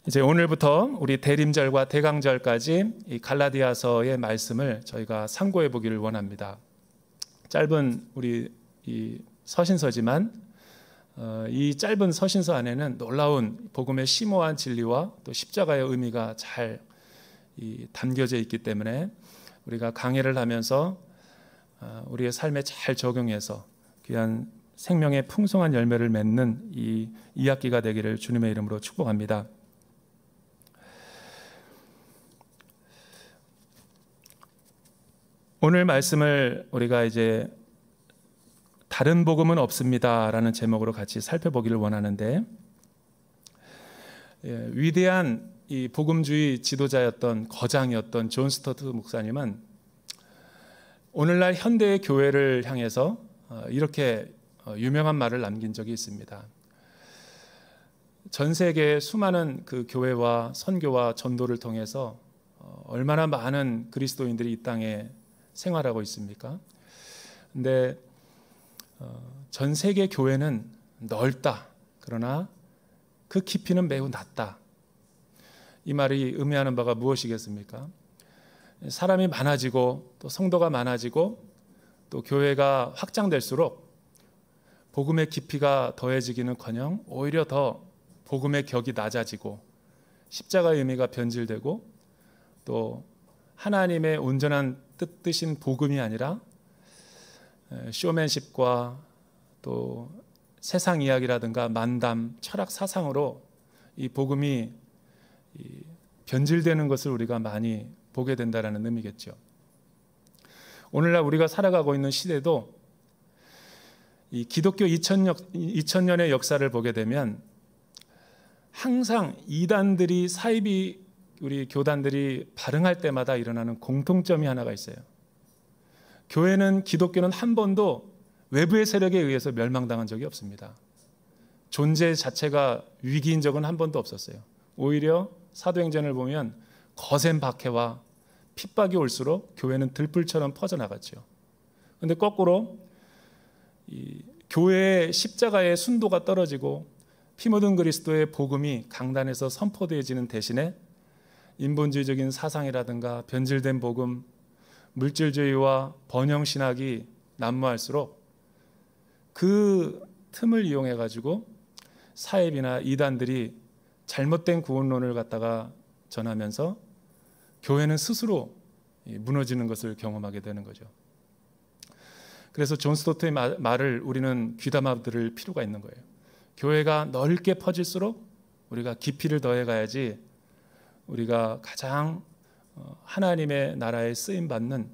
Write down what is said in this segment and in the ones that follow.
이제 오늘부터 우리 대림절과 대강절까지 이 갈라디아서의 말씀을 저희가 상고해 보기를 원합니다. 짧은 우리 이 서신서지만 이 짧은 서신서 안에는 놀라운 복음의 심오한 진리와 또 십자가의 의미가 잘 담겨져 있기 때문에 우리가 강해를 하면서 우리의 삶에 잘 적용해서 귀한 생명의 풍성한 열매를 맺는 이 2학기가 되기를 주님의 이름으로 축복합니다. 오늘 말씀을 우리가 이제 다른 복음은 없습니다라는 제목으로 같이 살펴보기를 원하는데, 위대한 이 복음주의 지도자였던 거장이었던 존 스토트 목사님은 오늘날 현대의 교회를 향해서 이렇게 유명한 말을 남긴 적이 있습니다. 전 세계의 수많은 그 교회와 선교와 전도를 통해서 얼마나 많은 그리스도인들이 이 땅에 생활하고 있습니까? 근데 전 세계 교회는 넓다. 그러나 그 깊이는 매우 낮다. 이 말이 의미하는 바가 무엇이겠습니까? 사람이 많아지고 또 성도가 많아지고 또 교회가 확장될수록 복음의 깊이가 더해지기는커녕 오히려 더 복음의 격이 낮아지고 십자가의 의미가 변질되고 또 하나님의 온전한 뜻이신 복음이 아니라 쇼맨십과 또 세상 이야기라든가 만담, 철학 사상으로 이 복음이 변질되는 것을 우리가 많이 보게 된다는 의미겠죠. 오늘날 우리가 살아가고 있는 시대도 이 기독교 2000년의 역사를 보게 되면 항상 이단들이 사이비 우리 교단들이 발흥할 때마다 일어나는 공통점이 하나가 있어요. 교회는 기독교는 한 번도 외부의 세력에 의해서 멸망당한 적이 없습니다. 존재 자체가 위기인 적은 한 번도 없었어요. 오히려 사도행전을 보면 거센 박해와 핍박이 올수록 교회는 들불처럼 퍼져나갔죠. 그런데 거꾸로 이 교회의 십자가의 순도가 떨어지고 피 묻은 그리스도의 복음이 강단에서 선포되어지는 대신에 인본주의적인 사상이라든가 변질된 복음, 물질주의와 번영신학이 난무할수록 그 틈을 이용해 가지고 사입이나 이단들이 잘못된 구원론을 갖다가 전하면서 교회는 스스로 무너지는 것을 경험하게 되는 거죠. 그래서 존 스토트의 말을 우리는 귀담아 들을 필요가 있는 거예요. 교회가 넓게 퍼질수록 우리가 깊이를 더해 가야지 우리가 가장 하나님의 나라에 쓰임받는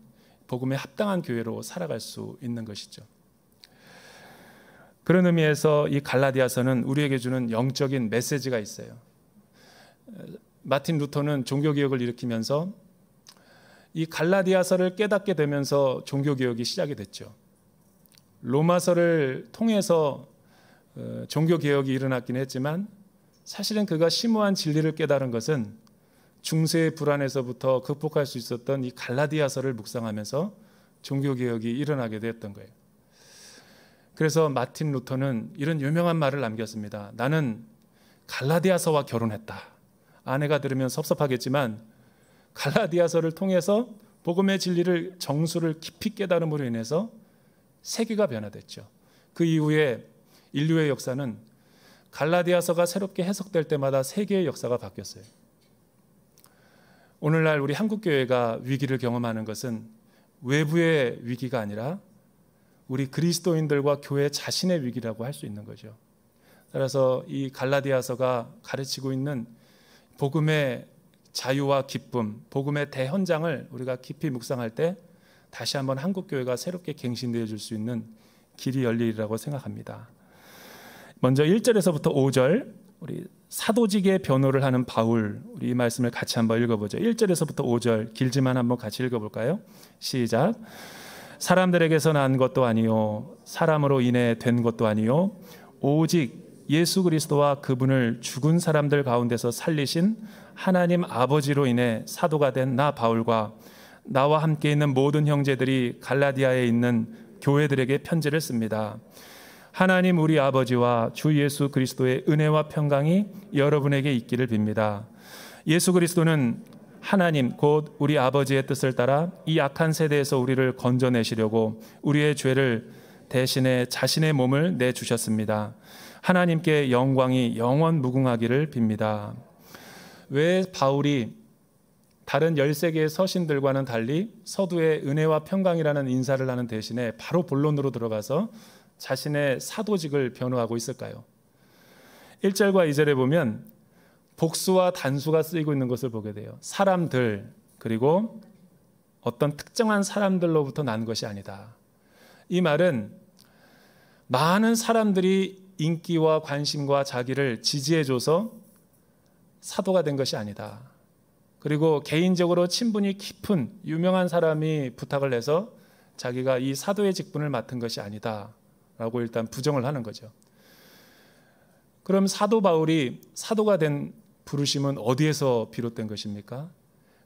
복음에 합당한 교회로 살아갈 수 있는 것이죠. 그런 의미에서 이 갈라디아서는 우리에게 주는 영적인 메시지가 있어요. 마틴 루터는 종교개혁을 일으키면서 이 갈라디아서를 깨닫게 되면서 종교개혁이 시작이 됐죠. 로마서를 통해서 종교개혁이 일어났긴 했지만 사실은 그가 심오한 진리를 깨달은 것은 중세의 불안에서부터 극복할 수 있었던 이 갈라디아서를 묵상하면서 종교개혁이 일어나게 되었던 거예요. 그래서 마틴 루터는 이런 유명한 말을 남겼습니다. 나는 갈라디아서와 결혼했다. 아내가 들으면 섭섭하겠지만 갈라디아서를 통해서 복음의 진리를 정수를 깊이 깨달음으로 인해서 세계가 변화됐죠. 그 이후에 인류의 역사는 갈라디아서가 새롭게 해석될 때마다 세계의 역사가 바뀌었어요. 오늘날 우리 한국교회가 위기를 경험하는 것은 외부의 위기가 아니라 우리 그리스도인들과 교회 자신의 위기라고 할 수 있는 거죠. 따라서 이 갈라디아서가 가르치고 있는 복음의 자유와 기쁨, 복음의 대현장을 우리가 깊이 묵상할 때 다시 한번 한국교회가 새롭게 갱신되어 줄 수 있는 길이 열리리라고 생각합니다. 먼저 1절에서부터 5절 우리 사도직의 변호를 하는 바울, 우리 이 말씀을 같이 한번 읽어보죠. 1절에서부터 5절 길지만 한번 같이 읽어볼까요? 시작. 사람들에게서 난 것도 아니요 사람으로 인해 된 것도 아니요 오직 예수 그리스도와 그분을 죽은 사람들 가운데서 살리신 하나님 아버지로 인해 사도가 된 나 바울과 나와 함께 있는 모든 형제들이 갈라디아에 있는 교회들에게 편지를 씁니다. 하나님 우리 아버지와 주 예수 그리스도의 은혜와 평강이 여러분에게 있기를 빕니다. 예수 그리스도는 하나님 곧 우리 아버지의 뜻을 따라 이 악한 세대에서 우리를 건져내시려고 우리의 죄를 대신에 자신의 몸을 내주셨습니다. 하나님께 영광이 영원 무궁하기를 빕니다. 왜 바울이 다른 13개의 서신들과는 달리 서두에 은혜와 평강이라는 인사를 하는 대신에 바로 본론으로 들어가서 자신의 사도직을 변호하고 있을까요? 1절과 2절에 보면 복수와 단수가 쓰이고 있는 것을 보게 돼요. 사람들, 그리고 어떤 특정한 사람들로부터 난 것이 아니다. 이 말은 많은 사람들이 인기와 관심과 자기를 지지해줘서 사도가 된 것이 아니다. 그리고 개인적으로 친분이 깊은 유명한 사람이 부탁을 해서 자기가 이 사도의 직분을 맡은 것이 아니다 라고 일단 부정을 하는 거죠. 그럼 사도 바울이 사도가 된 부르심은 어디에서 비롯된 것입니까?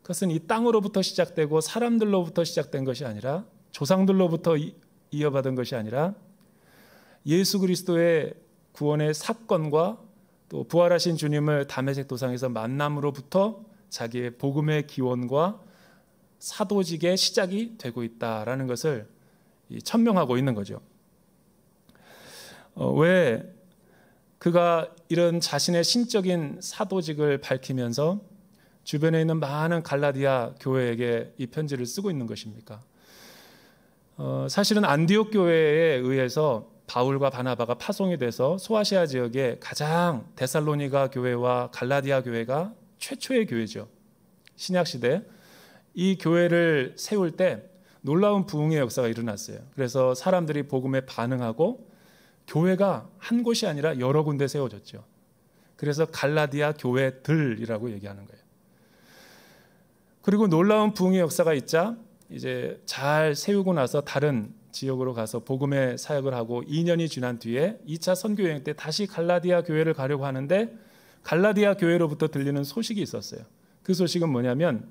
그것은 이 땅으로부터 시작되고 사람들로부터 시작된 것이 아니라 조상들로부터 이어받은 것이 아니라 예수 그리스도의 구원의 사건과 또 부활하신 주님을 다메섹 도상에서 만남으로부터 자기의 복음의 기원과 사도직의 시작이 되고 있다라는 것을 천명하고 있는 거죠. 왜 그가 이런 자신의 신적인 사도직을 밝히면서 주변에 있는 많은 갈라디아 교회에게 이 편지를 쓰고 있는 것입니까? 사실은 안디옥 교회에 의해서 바울과 바나바가 파송이 돼서 소아시아 지역에 가장 데살로니가 교회와 갈라디아 교회가 최초의 교회죠. 신약시대 이 교회를 세울 때 놀라운 부흥의 역사가 일어났어요. 그래서 사람들이 복음에 반응하고 교회가 한 곳이 아니라 여러 군데 세워졌죠. 그래서 갈라디아 교회들이라고 얘기하는 거예요. 그리고 놀라운 부흥의 역사가 있자 이제 잘 세우고 나서 다른 지역으로 가서 복음의 사역을 하고 2년이 지난 뒤에 2차 선교 여행 때 다시 갈라디아 교회를 가려고 하는데 갈라디아 교회로부터 들리는 소식이 있었어요. 그 소식은 뭐냐면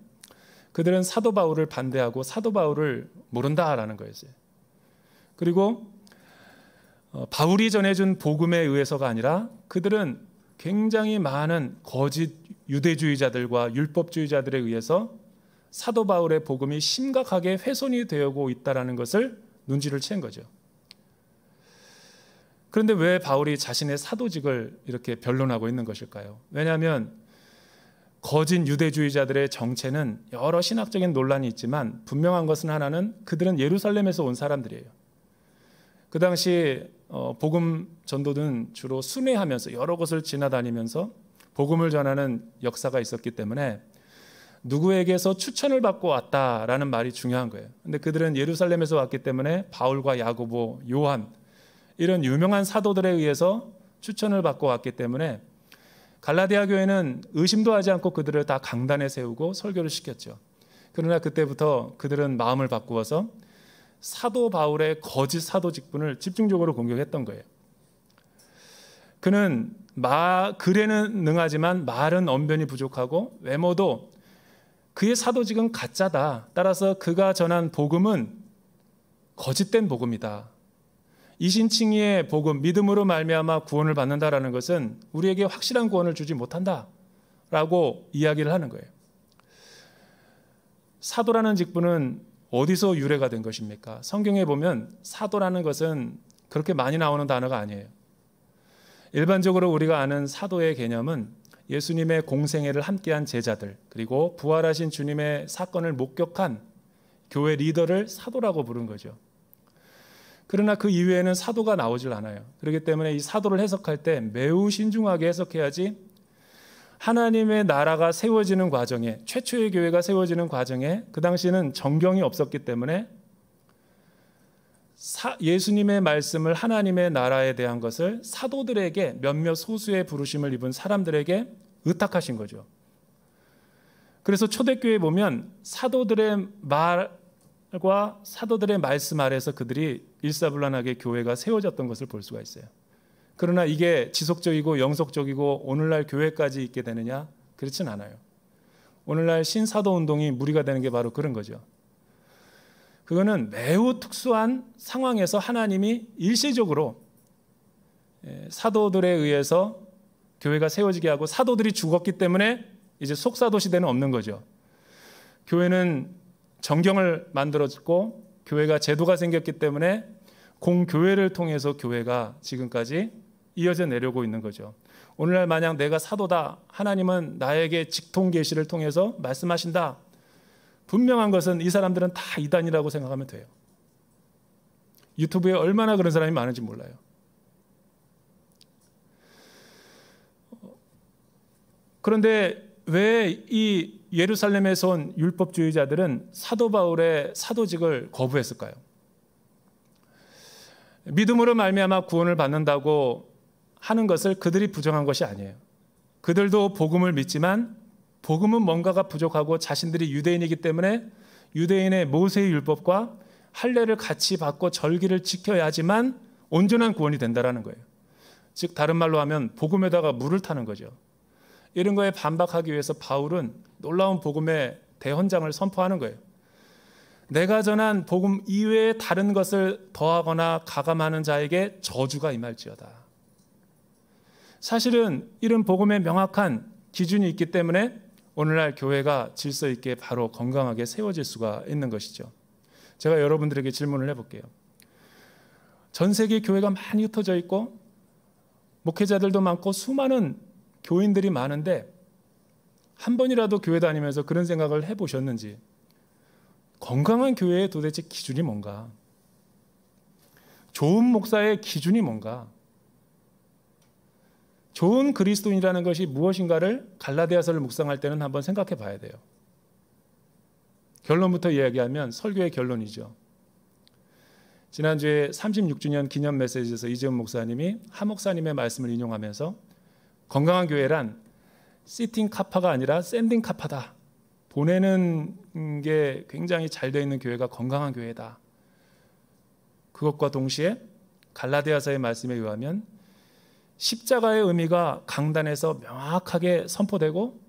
그들은 사도 바울을 반대하고 사도 바울을 모른다라는 거였어요. 그리고 바울이 전해준 복음에 의해서가 아니라 그들은 굉장히 많은 거짓 유대주의자들과 율법주의자들에 의해서 사도 바울의 복음이 심각하게 훼손이 되고 있다는 것을 눈치를 챈 거죠. 그런데 왜 바울이 자신의 사도직을 이렇게 변론하고 있는 것일까요? 왜냐하면 거짓 유대주의자들의 정체는 여러 신학적인 논란이 있지만 분명한 것은 하나는 그들은 예루살렘에서 온 사람들이에요. 그 당시 복음 전도는 주로 순회하면서 여러 곳을 지나다니면서 복음을 전하는 역사가 있었기 때문에 누구에게서 추천을 받고 왔다라는 말이 중요한 거예요. 근데 그들은 예루살렘에서 왔기 때문에 바울과 야고보, 요한 이런 유명한 사도들에 의해서 추천을 받고 왔기 때문에 갈라디아 교회는 의심도 하지 않고 그들을 다 강단에 세우고 설교를 시켰죠. 그러나 그때부터 그들은 마음을 바꾸어서 사도 바울의 거짓 사도 직분을 집중적으로 공격했던 거예요. 그는 글에는 능하지만 말은 언변이 부족하고 외모도 그의 사도직은 가짜다. 따라서 그가 전한 복음은 거짓된 복음이다. 이신칭의의 복음, 믿음으로 말미암아 구원을 받는다라는 것은 우리에게 확실한 구원을 주지 못한다라고 이야기를 하는 거예요. 사도라는 직분은 어디서 유래가 된 것입니까? 성경에 보면 사도라는 것은 그렇게 많이 나오는 단어가 아니에요. 일반적으로 우리가 아는 사도의 개념은 예수님의 공생애를 함께한 제자들, 그리고 부활하신 주님의 사건을 목격한 교회 리더를 사도라고 부른 거죠. 그러나 그 이외에는 사도가 나오질 않아요. 그렇기 때문에 이 사도를 해석할 때 매우 신중하게 해석해야지 하나님의 나라가 세워지는 과정에, 최초의 교회가 세워지는 과정에 그 당시에는 정경이 없었기 때문에 예수님의 말씀을 하나님의 나라에 대한 것을 사도들에게, 몇몇 소수의 부르심을 입은 사람들에게 의탁하신 거죠. 그래서 초대교회에 보면 사도들의 말과 사도들의 말씀 아래서 그들이 일사불란하게 교회가 세워졌던 것을 볼 수가 있어요. 그러나 이게 지속적이고 영속적이고 오늘날 교회까지 있게 되느냐? 그렇진 않아요. 오늘날 신사도 운동이 무리가 되는 게 바로 그런 거죠. 그거는 매우 특수한 상황에서 하나님이 일시적으로 사도들에 의해서 교회가 세워지게 하고 사도들이 죽었기 때문에 이제 속사도 시대는 없는 거죠. 교회는 정경을 만들었고 교회가 제도가 생겼기 때문에 공교회를 통해서 교회가 지금까지 이어져 내려오고 있는 거죠. 오늘날 만약 내가 사도다, 하나님은 나에게 직통 계시를 통해서 말씀하신다, 분명한 것은 이 사람들은 다 이단이라고 생각하면 돼요. 유튜브에 얼마나 그런 사람이 많은지 몰라요. 그런데 왜 이 예루살렘에서 온 율법주의자들은 사도 바울의 사도직을 거부했을까요? 믿음으로 말미암아 구원을 받는다고 하는 것을 그들이 부정한 것이 아니에요. 그들도 복음을 믿지만 복음은 뭔가가 부족하고 자신들이 유대인이기 때문에 유대인의 모세의 율법과 할례를 같이 받고 절기를 지켜야 하지만 온전한 구원이 된다라는 거예요. 즉 다른 말로 하면 복음에다가 물을 타는 거죠. 이런 거에 반박하기 위해서 바울은 놀라운 복음의 대헌장을 선포하는 거예요. 내가 전한 복음 이외에 다른 것을 더하거나 가감하는 자에게 저주가 임할지어다. 사실은 이런 복음의 명확한 기준이 있기 때문에 오늘날 교회가 질서 있게 바로 건강하게 세워질 수가 있는 것이죠. 제가 여러분들에게 질문을 해볼게요. 전 세계 교회가 많이 흩어져 있고 목회자들도 많고 수많은 교인들이 많은데 한 번이라도 교회 다니면서 그런 생각을 해보셨는지, 건강한 교회의 도대체 기준이 뭔가? 좋은 목사의 기준이 뭔가? 좋은 그리스도인이라는 것이 무엇인가를 갈라디아서를 묵상할 때는 한번 생각해 봐야 돼요. 결론부터 이야기하면 설교의 결론이죠. 지난주에 36주년 기념 메시지에서 이재훈 목사님이 하 목사님의 말씀을 인용하면서 건강한 교회란 시팅 카파가 아니라 샌딩 카파다. 보내는 게 굉장히 잘 되어 있는 교회가 건강한 교회다. 그것과 동시에 갈라디아서의 말씀에 의하면 십자가의 의미가 강단에서 명확하게 선포되고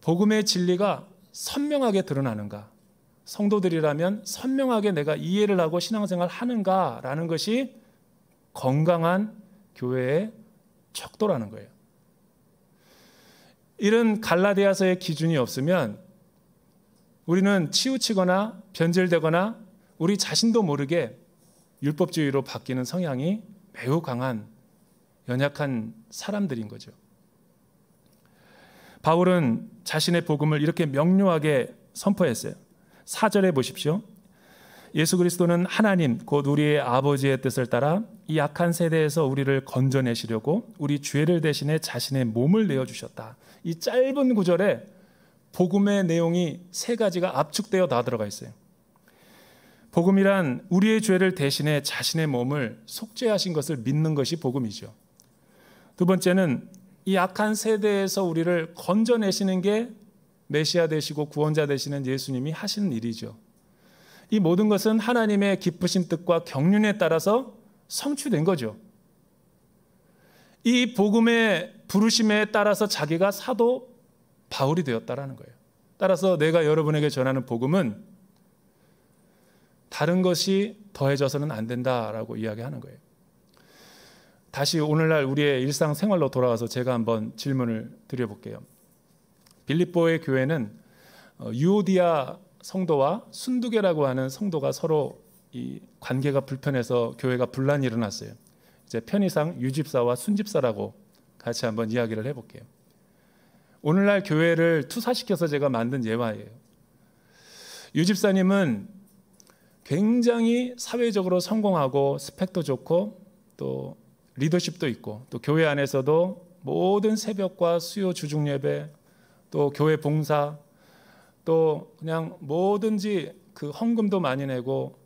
복음의 진리가 선명하게 드러나는가, 성도들이라면 선명하게 내가 이해를 하고 신앙생활 하는가라는 것이 건강한 교회의 척도라는 거예요. 이런 갈라디아서의 기준이 없으면 우리는 치우치거나 변절되거나 우리 자신도 모르게 율법주의로 바뀌는 성향이 매우 강한 연약한 사람들인 거죠. 바울은 자신의 복음을 이렇게 명료하게 선포했어요. 4절에 보십시오. 예수 그리스도는 하나님 곧 우리의 아버지의 뜻을 따라 이 악한 세대에서 우리를 건져내시려고 우리 죄를 대신해 자신의 몸을 내어주셨다. 이 짧은 구절에 복음의 내용이 세 가지가 압축되어 다 들어가 있어요. 복음이란 우리의 죄를 대신해 자신의 몸을 속죄하신 것을 믿는 것이 복음이죠. 두 번째는 이 악한 세대에서 우리를 건져내시는 게 메시아 되시고 구원자 되시는 예수님이 하시는 일이죠. 이 모든 것은 하나님의 기쁘신 뜻과 경륜에 따라서 성취된 거죠. 이 복음의 부르심에 따라서 자기가 사도 바울이 되었다라는 거예요. 따라서 내가 여러분에게 전하는 복음은 다른 것이 더해져서는 안 된다라고 이야기하는 거예요. 다시 오늘날 우리의 일상생활로 돌아와서 제가 한번 질문을 드려볼게요. 빌립보의 교회는 유오디아 성도와 순두계라고 하는 성도가 서로 이 관계가 불편해서 교회가 분란이 일어났어요. 이제 편의상 유집사와 순집사라고 같이 한번 이야기를 해볼게요. 오늘날 교회를 투사시켜서 제가 만든 예화예요. 유집사님은 굉장히 사회적으로 성공하고 스펙도 좋고 또 리더십도 있고 또 교회 안에서도 모든 새벽과 수요 주중 예배 또 교회 봉사 또 그냥 뭐든지 그 헌금도 많이 내고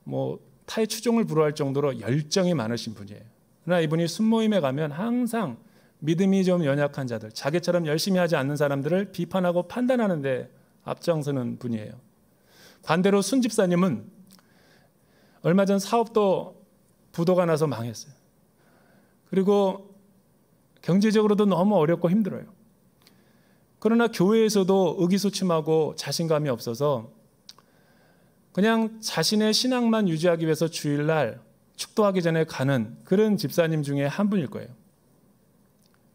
뭐 타의 추종을 불허할 정도로 열정이 많으신 분이에요. 그러나 이분이 순모임에 가면 항상 믿음이 좀 연약한 자들, 자기처럼 열심히 하지 않는 사람들을 비판하고 판단하는 데 앞장서는 분이에요. 반대로 순 집사님은 얼마 전 사업도 부도가 나서 망했어요. 그리고 경제적으로도 너무 어렵고 힘들어요. 그러나 교회에서도 의기소침하고 자신감이 없어서 그냥 자신의 신앙만 유지하기 위해서 주일날 축도하기 전에 가는 그런 집사님 중에 한 분일 거예요.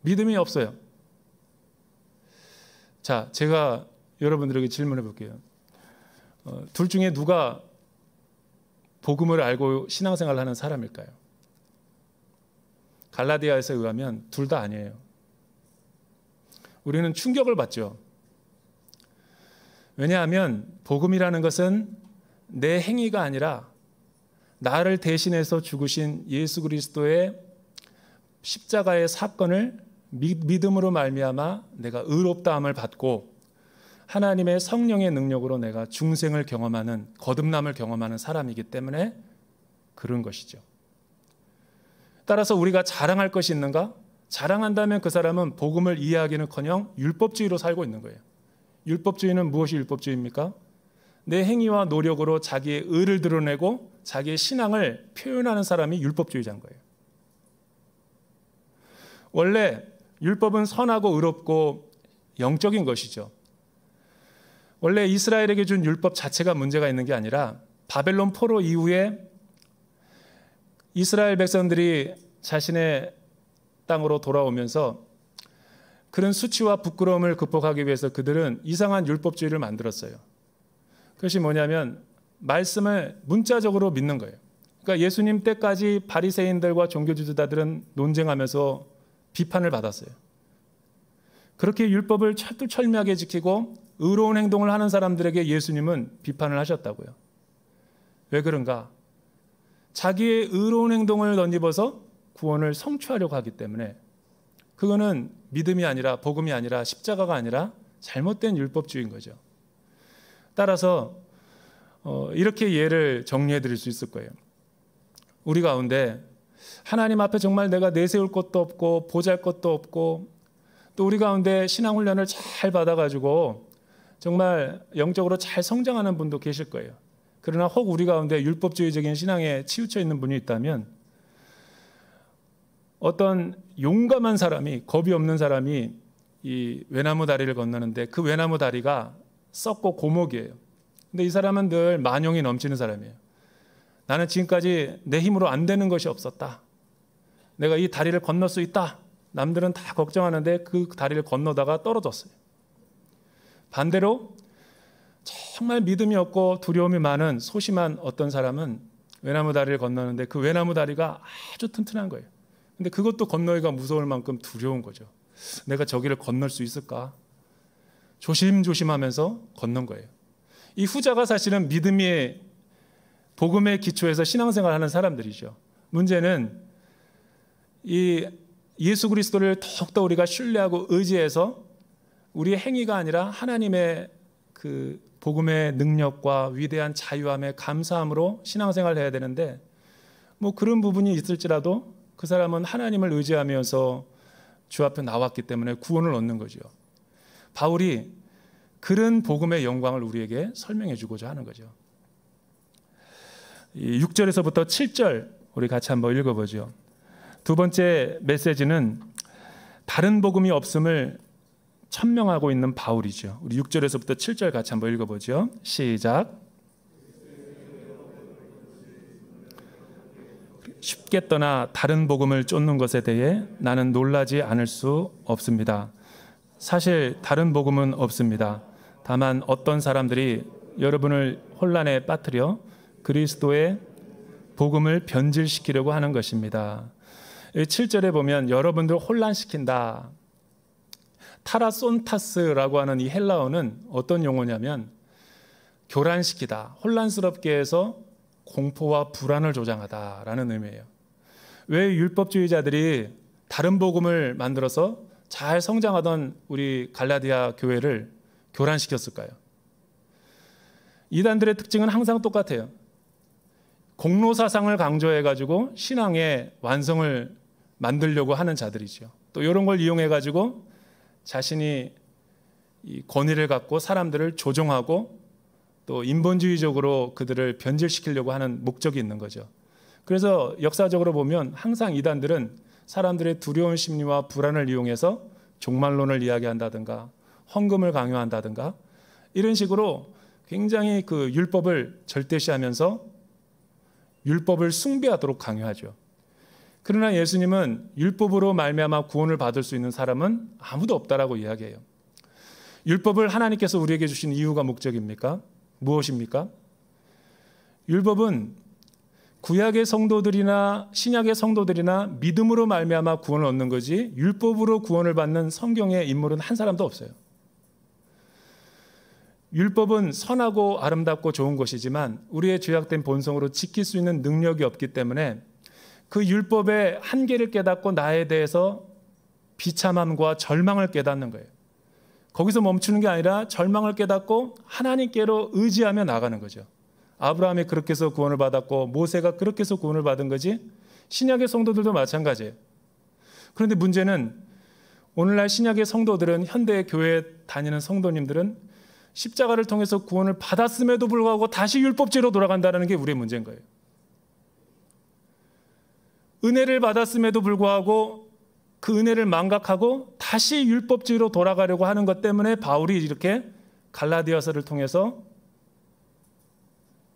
믿음이 없어요. 자, 제가 여러분들에게 질문해 볼게요. 둘 중에 누가 복음을 알고 신앙생활을 하는 사람일까요? 갈라디아에서 의하면 둘 다 아니에요. 우리는 충격을 받죠. 왜냐하면 복음이라는 것은 내 행위가 아니라 나를 대신해서 죽으신 예수 그리스도의 십자가의 사건을 믿음으로 말미암아 내가 의롭다함을 받고 하나님의 성령의 능력으로 내가 중생을 경험하는, 거듭남을 경험하는 사람이기 때문에 그런 것이죠. 따라서 우리가 자랑할 것이 있는가? 자랑한다면 그 사람은 복음을 이해하기는커녕 율법주의로 살고 있는 거예요. 율법주의는 무엇이 율법주의입니까? 내 행위와 노력으로 자기의 의를 드러내고 자기의 신앙을 표현하는 사람이 율법주의자인 거예요. 원래 율법은 선하고 의롭고 영적인 것이죠. 원래 이스라엘에게 준 율법 자체가 문제가 있는 게 아니라 바벨론 포로 이후에 이스라엘 백성들이 자신의 땅으로 돌아오면서 그런 수치와 부끄러움을 극복하기 위해서 그들은 이상한 율법주의를 만들었어요. 그것이 뭐냐면 말씀을 문자적으로 믿는 거예요. 그러니까 예수님 때까지 바리새인들과 종교지도자들은 논쟁하면서 비판을 받았어요. 그렇게 율법을 철두철미하게 지키고 의로운 행동을 하는 사람들에게 예수님은 비판을 하셨다고요. 왜 그런가? 자기의 의로운 행동을 덧입어서 구원을 성취하려고 하기 때문에 그거는 믿음이 아니라 복음이 아니라 십자가가 아니라 잘못된 율법주의인 거죠. 따라서 이렇게 예를 정리해 드릴 수 있을 거예요. 우리 가운데 하나님 앞에 정말 내가 내세울 것도 없고 보잘 것도 없고 또 우리 가운데 신앙훈련을 잘 받아가지고 정말 영적으로 잘 성장하는 분도 계실 거예요. 그러나 혹 우리 가운데 율법주의적인 신앙에 치우쳐 있는 분이 있다면 어떤 용감한 사람이, 겁이 없는 사람이 이 외나무 다리를 건너는데 그 외나무 다리가 썩고 고목이에요. 근데 이 사람은 늘 만용이 넘치는 사람이에요. 나는 지금까지 내 힘으로 안 되는 것이 없었다. 내가 이 다리를 건널 수 있다. 남들은 다 걱정하는데 그 다리를 건너다가 떨어졌어요. 반대로 정말 믿음이 없고 두려움이 많은 소심한 어떤 사람은 외나무 다리를 건너는데 그 외나무 다리가 아주 튼튼한 거예요. 근데 그것도 건너기가 무서울 만큼 두려운 거죠. 내가 저기를 건널 수 있을까? 조심조심하면서 건넌 거예요. 이 후자가 사실은 믿음의 복음의 기초에서 신앙생활을 하는 사람들이죠. 문제는 이 예수 그리스도를 더욱더 우리가 신뢰하고 의지해서 우리의 행위가 아니라 하나님의 그 복음의 능력과 위대한 자유함에 감사함으로 신앙생활을 해야 되는데 뭐 그런 부분이 있을지라도 그 사람은 하나님을 의지하면서 주 앞에 나왔기 때문에 구원을 얻는 거죠. 바울이 그런 복음의 영광을 우리에게 설명해 주고자 하는 거죠. 6절에서부터 7절 우리 같이 한번 읽어보죠. 두 번째 메시지는 다른 복음이 없음을 천명하고 있는 바울이죠. 우리 6절에서부터 7절 같이 한번 읽어보죠. 시작. 쉽게 떠나 다른 복음을 쫓는 것에 대해 나는 놀라지 않을 수 없습니다. 사실 다른 복음은 없습니다. 다만 어떤 사람들이 여러분을 혼란에 빠뜨려 그리스도의 복음을 변질시키려고 하는 것입니다. 7절에 보면 여러분들 혼란시킨다. 타라손타스라고 하는 이 헬라어는 어떤 용어냐면 교란시키다, 혼란스럽게 해서 공포와 불안을 조장하다라는 의미예요. 왜 율법주의자들이 다른 복음을 만들어서 잘 성장하던 우리 갈라디아 교회를 교란시켰을까요? 이단들의 특징은 항상 똑같아요. 공로사상을 강조해가지고 신앙의 완성을 만들려고 하는 자들이죠. 또 이런 걸 이용해가지고 자신이 이 권위를 갖고 사람들을 조종하고 또 인본주의적으로 그들을 변질시키려고 하는 목적이 있는 거죠. 그래서 역사적으로 보면 항상 이단들은 사람들의 두려운 심리와 불안을 이용해서 종말론을 이야기한다든가 헌금을 강요한다든가 이런 식으로 굉장히 그 율법을 절대시하면서 율법을 숭배하도록 강요하죠. 그러나 예수님은 율법으로 말미암아 구원을 받을 수 있는 사람은 아무도 없다라고 이야기해요. 율법을 하나님께서 우리에게 주신 이유가 목적입니까? 무엇입니까? 율법은 구약의 성도들이나 신약의 성도들이나 믿음으로 말미암아 구원을 얻는 거지 율법으로 구원을 받는 성경의 인물은 한 사람도 없어요. 율법은 선하고 아름답고 좋은 것이지만 우리의 죄악된 본성으로 지킬 수 있는 능력이 없기 때문에 그 율법의 한계를 깨닫고 나에 대해서 비참함과 절망을 깨닫는 거예요. 거기서 멈추는 게 아니라 절망을 깨닫고 하나님께로 의지하며 나가는 거죠. 아브라함이 그렇게 해서 구원을 받았고 모세가 그렇게 해서 구원을 받은 거지 신약의 성도들도 마찬가지예요. 그런데 문제는 오늘날 신약의 성도들은 현대 교회에 다니는 성도님들은 십자가를 통해서 구원을 받았음에도 불구하고 다시 율법제로 돌아간다는 게 우리의 문제인 거예요. 은혜를 받았음에도 불구하고 그 은혜를 망각하고 다시 율법주의로 돌아가려고 하는 것 때문에 바울이 이렇게 갈라디아서를 통해서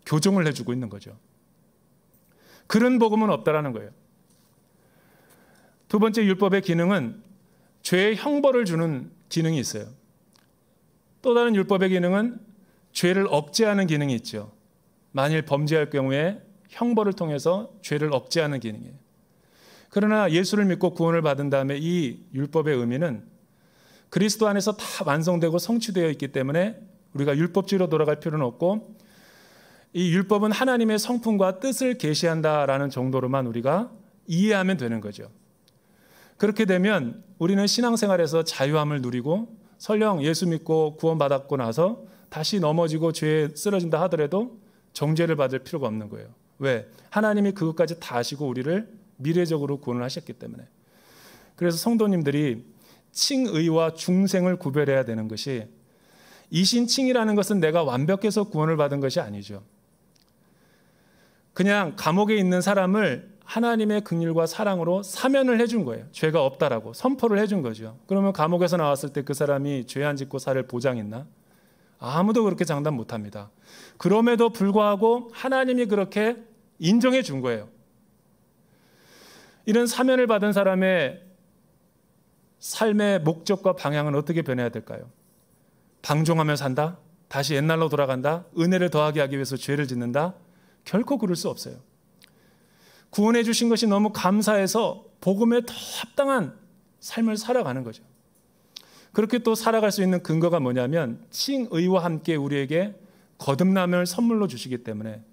교정을 해주고 있는 거죠. 그런 복음은 없다라는 거예요. 두 번째 율법의 기능은 죄의 형벌을 주는 기능이 있어요. 또 다른 율법의 기능은 죄를 억제하는 기능이 있죠. 만일 범죄할 경우에 형벌을 통해서 죄를 억제하는 기능이에요. 그러나 예수를 믿고 구원을 받은 다음에 이 율법의 의미는 그리스도 안에서 다 완성되고 성취되어 있기 때문에 우리가 율법주의로 돌아갈 필요는 없고 이 율법은 하나님의 성품과 뜻을 계시한다라는 정도로만 우리가 이해하면 되는 거죠. 그렇게 되면 우리는 신앙생활에서 자유함을 누리고 설령 예수 믿고 구원받았고 나서 다시 넘어지고 죄에 쓰러진다 하더라도 정죄를 받을 필요가 없는 거예요. 왜? 하나님이 그것까지 다 아시고 우리를 미래적으로 구원을 하셨기 때문에. 그래서 성도님들이 칭의와 중생을 구별해야 되는 것이 이신칭이라는 것은 내가 완벽해서 구원을 받은 것이 아니죠. 그냥 감옥에 있는 사람을 하나님의 긍휼과 사랑으로 사면을 해준 거예요. 죄가 없다라고 선포를 해준 거죠. 그러면 감옥에서 나왔을 때 그 사람이 죄 안 짓고 살 보장있나? 아무도 그렇게 장담 못합니다. 그럼에도 불구하고 하나님이 그렇게 인정해 준 거예요. 이런 사면을 받은 사람의 삶의 목적과 방향은 어떻게 변해야 될까요? 방종하며 산다? 다시 옛날로 돌아간다? 은혜를 더하게 하기 위해서 죄를 짓는다? 결코 그럴 수 없어요. 구원해 주신 것이 너무 감사해서 복음에 더 합당한 삶을 살아가는 거죠. 그렇게 또 살아갈 수 있는 근거가 뭐냐면 칭의와 함께 우리에게 거듭남을 선물로 주시기 때문에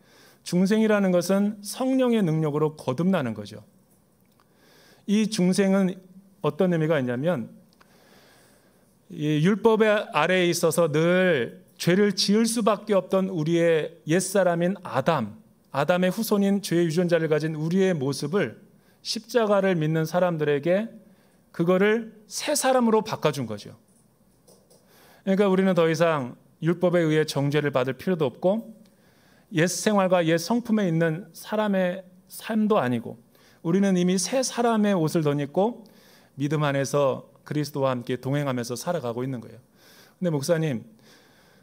중생이라는 것은 성령의 능력으로 거듭나는 거죠. 이 중생은 어떤 의미가 있냐면 이 율법의 아래에 있어서 늘 죄를 지을 수밖에 없던 우리의 옛사람인 아담의 후손인 죄의 유전자를 가진 우리의 모습을 십자가를 믿는 사람들에게 그거를 새 사람으로 바꿔준 거죠. 그러니까 우리는 더 이상 율법에 의해 정죄를 받을 필요도 없고 옛 생활과 옛 성품에 있는 사람의 삶도 아니고 우리는 이미 새 사람의 옷을 덧입고 믿음 안에서 그리스도와 함께 동행하면서 살아가고 있는 거예요. 근데 목사님,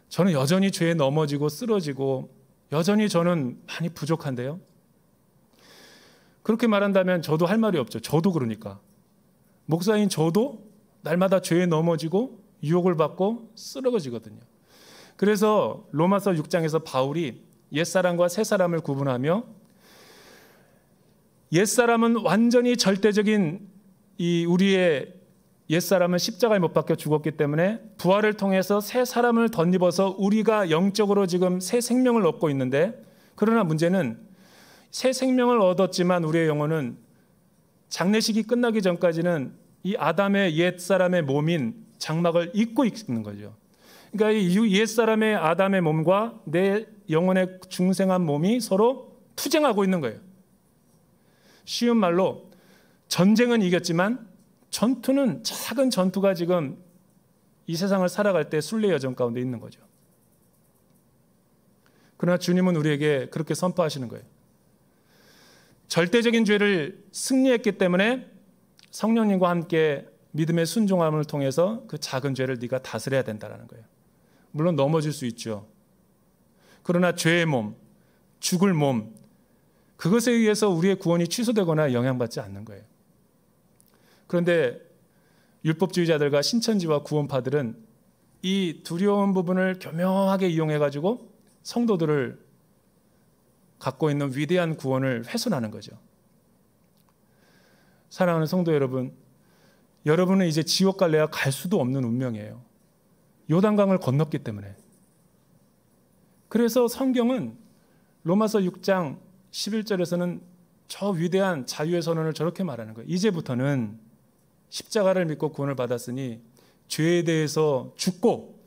저는 여전히 죄에 넘어지고 쓰러지고 여전히 저는 많이 부족한데요. 그렇게 말한다면 저도 할 말이 없죠. 저도 그러니까. 목사인 저도 날마다 죄에 넘어지고 유혹을 받고 쓰러지거든요. 그래서 로마서 6장에서 바울이 옛사람과 새사람을 구분하며 옛사람은 완전히 절대적인 이 우리의 옛사람은 십자가에 못 박혀 죽었기 때문에 부활을 통해서 새 사람을 덧입어서 우리가 영적으로 지금 새 생명을 얻고 있는데 그러나 문제는 새 생명을 얻었지만 우리의 영혼은 장례식이 끝나기 전까지는 이 아담의 옛사람의 몸인 장막을 입고 있는 거죠. 그러니까 이 옛사람의 아담의 몸과 내 영혼의 중생한 몸이 서로 투쟁하고 있는 거예요. 쉬운 말로 전쟁은 이겼지만 전투는 작은 전투가 지금 이 세상을 살아갈 때 순례 여정 가운데 있는 거죠. 그러나 주님은 우리에게 그렇게 선포하시는 거예요. 절대적인 죄를 승리했기 때문에 성령님과 함께 믿음의 순종함을 통해서 그 작은 죄를 네가 다스려야 된다는 거예요. 물론 넘어질 수 있죠. 그러나 죄의 몸, 죽을 몸, 그것에 의해서 우리의 구원이 취소되거나 영향받지 않는 거예요. 그런데 율법주의자들과 신천지와 구원파들은 이 두려운 부분을 교묘하게 이용해가지고 성도들을 갖고 있는 위대한 구원을 훼손하는 거죠. 사랑하는 성도 여러분, 여러분은 이제 지옥 갈래야 갈 수도 없는 운명이에요. 요단강을 건넜기 때문에. 그래서 성경은 로마서 6장 11절에서는 저 위대한 자유의 선언을 저렇게 말하는 거예요. 이제부터는 십자가를 믿고 구원을 받았으니 죄에 대해서 죽고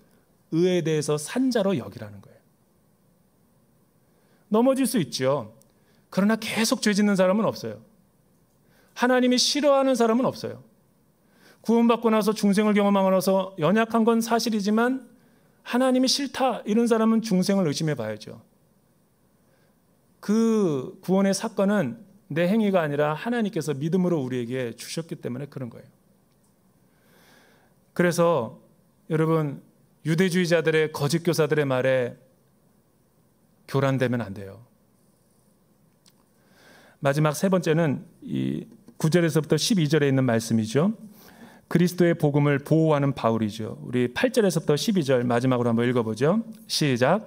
의에 대해서 산 자로 여기라는 거예요. 넘어질 수 있죠. 그러나 계속 죄 짓는 사람은 없어요. 하나님이 싫어하는 사람은 없어요. 구원받고 나서 중생을 경험하고 나서 연약한 건 사실이지만 하나님이 싫다 이런 사람은 중생을 의심해 봐야죠. 그 구원의 사건은 내 행위가 아니라 하나님께서 믿음으로 우리에게 주셨기 때문에 그런 거예요. 그래서 여러분, 유대주의자들의 거짓 교사들의 말에 교란되면 안 돼요. 마지막 세 번째는 이 9절에서부터 12절에 있는 말씀이죠. 그리스도의 복음을 보호하는 바울이죠. 우리 8절에서부터 12절 마지막으로 한번 읽어보죠. 시작.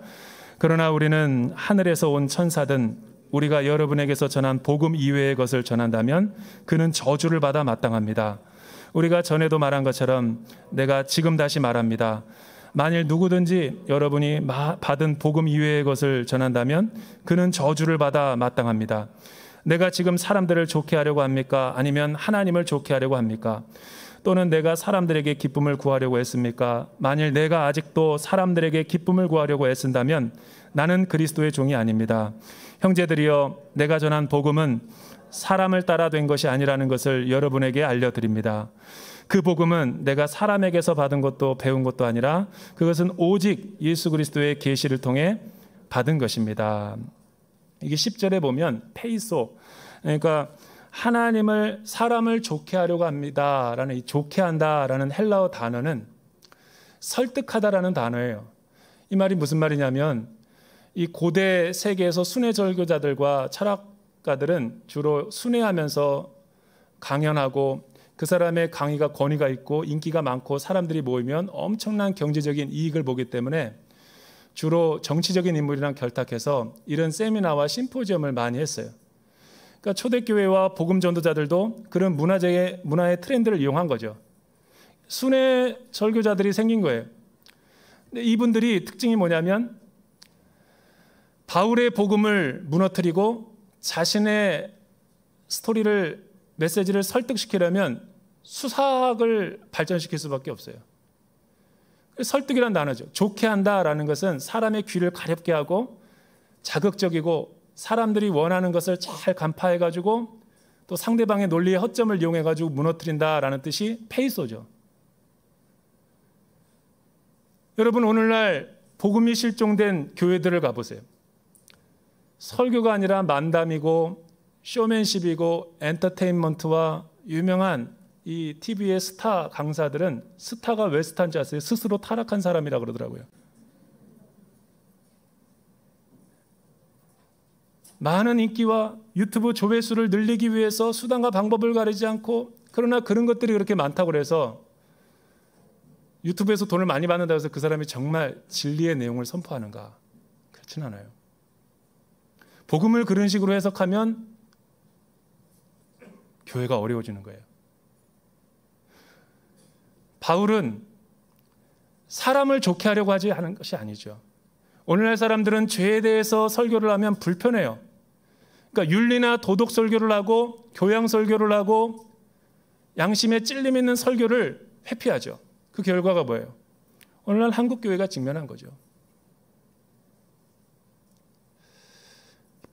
그러나 우리는 하늘에서 온 천사든 우리가 여러분에게서 전한 복음 이외의 것을 전한다면 그는 저주를 받아 마땅합니다. 우리가 전에도 말한 것처럼 내가 지금 다시 말합니다. 만일 누구든지 여러분이 받은 복음 이외의 것을 전한다면 그는 저주를 받아 마땅합니다. 내가 지금 사람들을 좋게 하려고 합니까? 아니면 하나님을 좋게 하려고 합니까? 또는 내가 사람들에게 기쁨을 구하려고 했습니까? 만일 내가 아직도 사람들에게 기쁨을 구하려고 애쓴다면 나는 그리스도의 종이 아닙니다. 형제들이여, 내가 전한 복음은 사람을 따라 된 것이 아니라는 것을 여러분에게 알려드립니다. 그 복음은 내가 사람에게서 받은 것도 배운 것도 아니라 그것은 오직 예수 그리스도의 계시를 통해 받은 것입니다. 이게 10절에 보면 페이소, 그러니까 하나님을 사람을 좋게 하려고 합니다라는 이 좋게 한다라는 헬라어 단어는 설득하다라는 단어예요. 이 말이 무슨 말이냐면 이 고대 세계에서 순회 절교자들과 철학가들은 주로 순회하면서 강연하고 그 사람의 강의가 권위가 있고 인기가 많고 사람들이 모이면 엄청난 경제적인 이익을 보기 때문에 주로 정치적인 인물이랑 결탁해서 이런 세미나와 심포지엄을 많이 했어요. 그러니까 초대교회와 복음 전도자들도 그런 문화의 트렌드를 이용한 거죠. 순회 설교자들이 생긴 거예요. 근데 이분들이 특징이 뭐냐면 바울의 복음을 무너뜨리고 자신의 스토리를 메시지를 설득시키려면 수사학을 발전시킬 수밖에 없어요. 설득이란 단어죠. 좋게 한다라는 것은 사람의 귀를 가렵게 하고 자극적이고 사람들이 원하는 것을 잘 간파해가지고 또 상대방의 논리의 허점을 이용해가지고 무너뜨린다라는 뜻이 페이소죠. 여러분, 오늘날 복음이 실종된 교회들을 가보세요. 설교가 아니라 만담이고 쇼맨십이고 엔터테인먼트와 유명한 이 TV의 스타 강사들은 스타가 왜 스타인지 아세요? 스스로 타락한 사람이라 그러더라고요. 많은 인기와 유튜브 조회수를 늘리기 위해서 수단과 방법을 가리지 않고, 그러나 그런 것들이 그렇게 많다고 그래서 유튜브에서 돈을 많이 받는다고 해서 그 사람이 정말 진리의 내용을 선포하는가? 그렇진 않아요. 복음을 그런 식으로 해석하면 교회가 어려워지는 거예요. 바울은 사람을 좋게 하려고 하지 않은 것이 아니죠. 오늘날 사람들은 죄에 대해서 설교를 하면 불편해요. 그러니까 윤리나 도덕 설교를 하고 교양 설교를 하고 양심에 찔림 있는 설교를 회피하죠. 그 결과가 뭐예요? 오늘날 한국 교회가 직면한 거죠.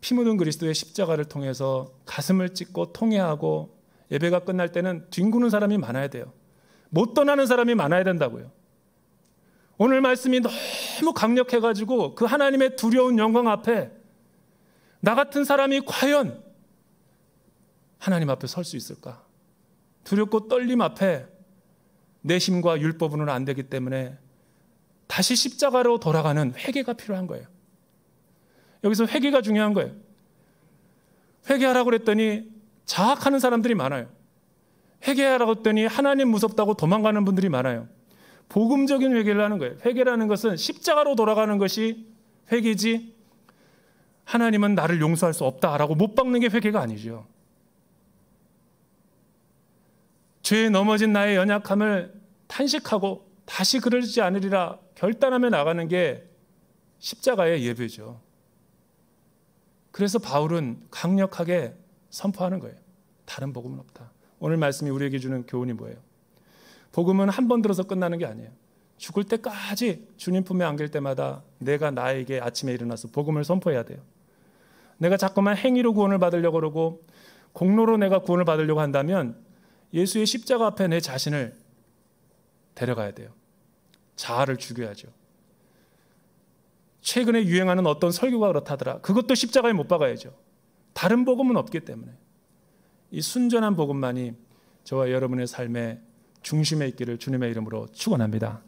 피 묻은 그리스도의 십자가를 통해서 가슴을 찢고 통회하고 예배가 끝날 때는 뒹구는 사람이 많아야 돼요. 못 떠나는 사람이 많아야 된다고요. 오늘 말씀이 너무 강력해가지고 그 하나님의 두려운 영광 앞에 나 같은 사람이 과연 하나님 앞에 설 수 있을까? 두렵고 떨림 앞에 내 힘과 율법으로는 안 되기 때문에 다시 십자가로 돌아가는 회개가 필요한 거예요. 여기서 회개가 중요한 거예요. 회개하라고 그랬더니 자학하는 사람들이 많아요. 회개하라고 했더니 하나님 무섭다고 도망가는 분들이 많아요. 복음적인 회개를 하는 거예요. 회개라는 것은 십자가로 돌아가는 것이 회개지, 하나님은 나를 용서할 수 없다라고 못 박는 게 회개가 아니죠. 죄에 넘어진 나의 연약함을 탄식하고 다시 그러지 않으리라 결단하며 나가는 게 십자가의 예배죠. 그래서 바울은 강력하게 선포하는 거예요. 다른 복음은 없다. 오늘 말씀이 우리에게 주는 교훈이 뭐예요? 복음은 한 번 들어서 끝나는 게 아니에요. 죽을 때까지 주님 품에 안길 때마다 내가 나에게 아침에 일어나서 복음을 선포해야 돼요. 내가 자꾸만 행위로 구원을 받으려고 그러고 공로로 내가 구원을 받으려고 한다면 예수의 십자가 앞에 내 자신을 데려가야 돼요. 자아를 죽여야죠. 최근에 유행하는 어떤 설교가 그렇다더라. 그것도 십자가에 못 박아야죠. 다른 복음은 없기 때문에 이 순전한 복음만이 저와 여러분의 삶의 중심에 있기를 주님의 이름으로 축원합니다.